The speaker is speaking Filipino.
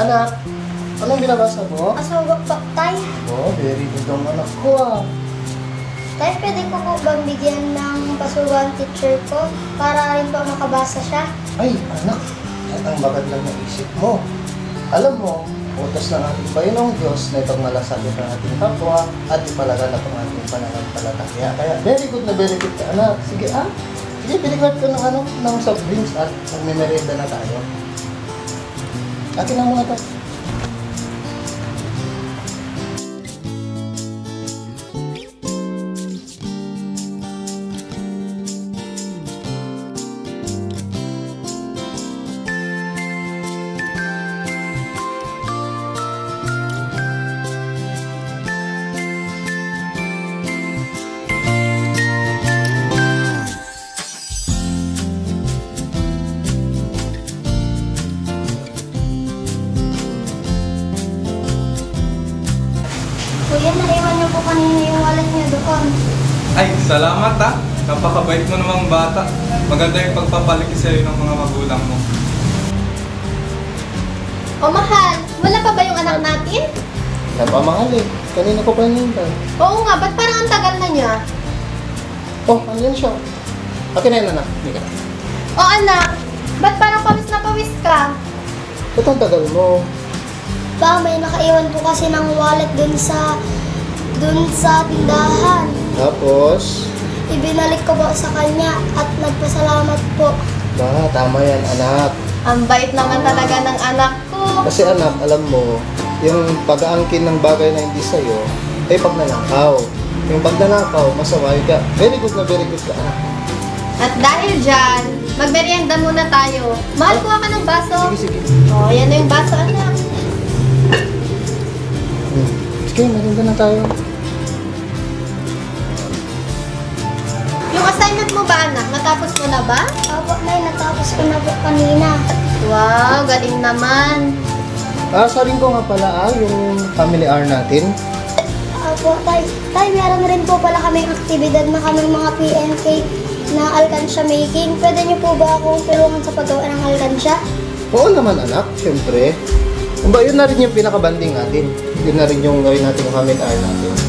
Anak, anong binabasa mo? Asawag po, tay. Oh, very good ang anak ko ah. Tay, pwede ko po bang bigyan ng pasukan teacher ko para rin po makabasa siya? Ay, anak, yan ang magandang naisip mo. Alam mo, utos ng ating Panginoong Diyos na itong malasakit ng ating kapwa at ipalaganap ang ating pananampalataya. Kaya, very good na very good ka, anak. Sige, sige, piligwat ko ng soft drinks at magme-merienda na tayo. Akin na muna to. Kuya, naiwan niyo po kanina yung wallet niyo doon. Ay, salamat ha. Napakabait mo namang bata. Maganda yung pagpapalaki sa'yo ng mga magulang mo. O mahal, wala pa ba yung anak natin? Napamahal eh. Kanina ko pa hinihintay. Oo nga, ba't parang ang tagal na niya? Oh, andyan siya. Akin na yun, anak. Hindi ka. O anak, ba't parang pawis na pawis ka? Ba't ang tagal mo? Pa, may nakaiwan po kasi ng wallet dun sa tindahan. Tapos, Ibinalik ko po sa kanya at nagpasalamat po. tama yan, anak. Ang bait naman talaga ng anak ko. Kasi anak, alam mo, yung pag-aangkin ng bagay na hindi sa'yo, ay pagnanakaw. Yung pagnanakaw, masaway ka. Very good na very good ka, anak. At dahil dyan, magmerienda muna tayo. Mahal, kuha ka ng baso. Sige. O, yan na yung baso, anak. Sige, meron na tayo. Yung assignment mo ba, anak? Natapos mo na ba? Opo, Nay, natapos ko na po kanina. Wow, galing naman. Sabihin ko nga pala, yung family hour natin. Opo, Tay. Tay, meron rin po pala kaming aktibidad na kaming mga PNK na alkansya making. Pwede niyo po ba akong tulungan sa paggawa ng alkansya? Oo naman, anak, syempre. Yun na rin yung pinaka-banding natin. Yun na rin yung gawin natin yung family hour natin.